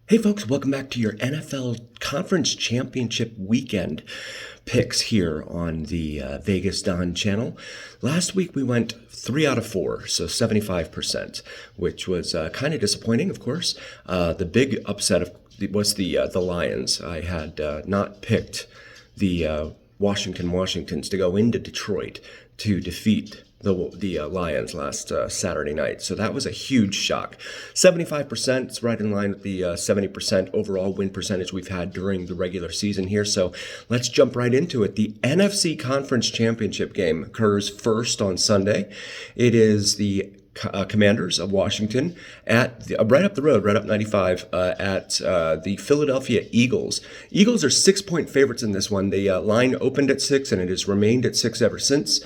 Hey folks, welcome back to your NFL Conference Championship weekend picks here on the Vegas Don channel. Last week we went 3 out of 4, so 75%, which was kind of disappointing, of course. The big upset was the Lions. I had not picked the Washingtons to go into Detroit to defeat the Lions last Saturday night. So that was a huge shock. 75%, it's right in line with the 70% overall win percentage we've had during the regular season here. So let's jump right into it. The NFC Conference Championship game occurs first on Sunday. It is the Commanders of Washington at right up the road, right up 95, at the Philadelphia Eagles. Eagles are 6-point favorites in this one. The line opened at 6 and it has remained at 6 ever since.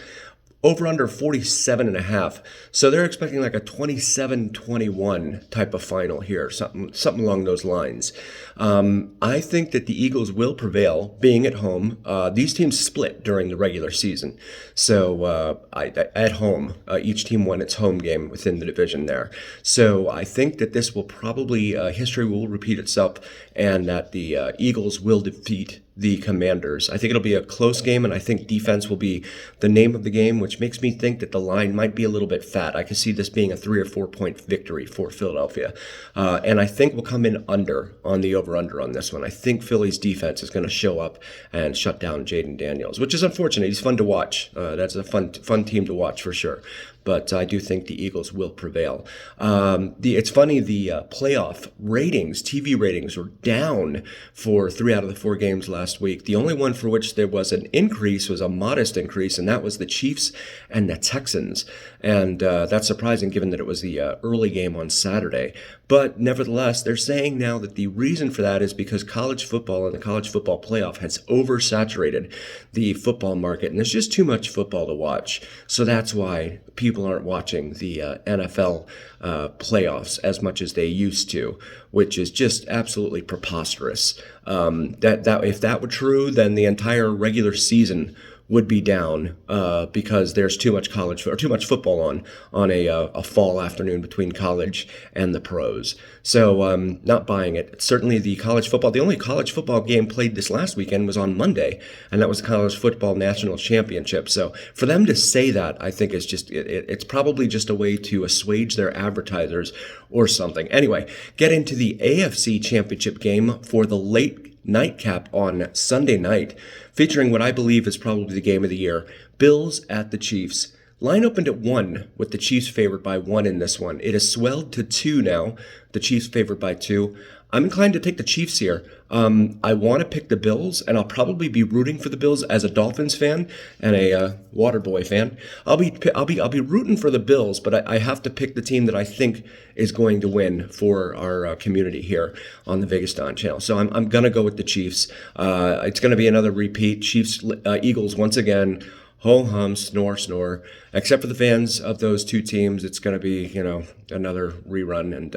Over under 47.5. So they're expecting like a 27-21 type of final here, something along those lines. I think that the Eagles will prevail, being at home. These teams split during the regular season. So at home, each team won its home game within the division there. So I think that this will probably, history will repeat itself, and that the Eagles will defeat the Commanders. I think it'll be a close game, and I think defense will be the name of the game, which makes me think that the line might be a little bit fat. I could see this being a 3 or 4 point victory for Philadelphia. And I think we'll come in under on the over-under on this one. I think Philly's defense is going to show up and shut down Jaden Daniels, which is unfortunate. He's fun to watch. That's a fun team to watch for sure. But I do think the Eagles will prevail. It's funny, the playoff ratings, TV ratings, were down for 3 out of the 4 games last week. The only one for which there was an increase was a modest increase, and that was the Chiefs and the Texans. And that's surprising given that it was the early game on Saturday. But nevertheless, they're saying now that the reason for that is because college football and the college football playoff has oversaturated the football market, and there's just too much football to watch. So that's why people aren't watching the NFL playoffs as much as they used to, which is just absolutely preposterous. That if that were true, then the entire regular season would be down because there's too much too much football on a fall afternoon between college and the pros. So not buying it. Certainly the only college football game played this last weekend was on Monday, and that was the College Football National Championship. So for them to say that, I think is just it's probably just a way to assuage their advertisers or something. Anyway, get into the AFC Championship game for the late nightcap on Sunday night, featuring what I believe is probably the game of the year. Bills at the Chiefs. Line opened at 1, with the Chiefs favored by 1 in this one. It has swelled to 2 now. The Chiefs favored by 2. I'm inclined to take the Chiefs here. I want to pick the Bills, and I'll probably be rooting for the Bills as a Dolphins fan and a Waterboy fan. I'll be rooting for the Bills, but I have to pick the team that I think is going to win for our community here on the Vegas Don channel. So I'm gonna go with the Chiefs. It's gonna be another repeat. Chiefs Eagles once again. Ho hum, snore, snore. Except for the fans of those two teams, it's going to be, another rerun. And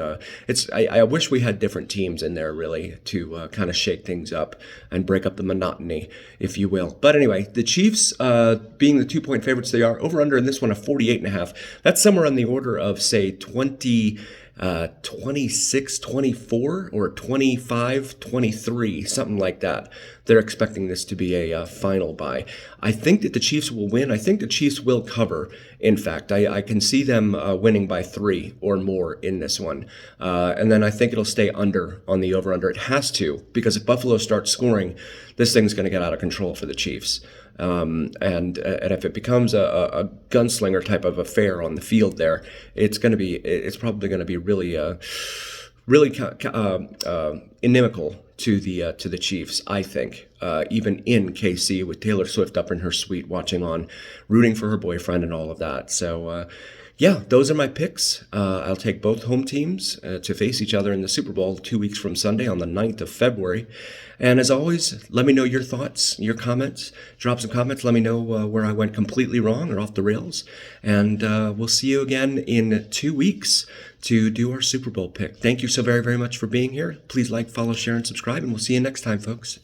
I wish we had different teams in there, really, to kind of shake things up and break up the monotony, if you will. But anyway, the Chiefs, being the 2-point favorites they are, over under in this one of 48.5. That's somewhere on the order of, say, 26-24 or 25-23, something like that. They're expecting this to be a final bye. I think that the Chiefs will win. I think the Chiefs will cover. In fact, I can see them winning by 3 or more in this one. And then I think it'll stay under on the over-under. It has to, because if Buffalo starts scoring, this thing's going to get out of control for the Chiefs. And if it becomes a gunslinger type of affair on the field there, it's probably going to be really inimical to the Chiefs, I think, even in KC with Taylor Swift up in her suite watching on, rooting for her boyfriend and all of that. So yeah, those are my picks. I'll take both home teams to face each other in the Super Bowl 2 weeks from Sunday on the 9th of February. And as always, let me know your thoughts, your comments. Drop some comments. Let me know where I went completely wrong or off the rails. And we'll see you again in 2 weeks to do our Super Bowl pick. Thank you so very, very much for being here. Please like, follow, share, and subscribe, and we'll see you next time, folks.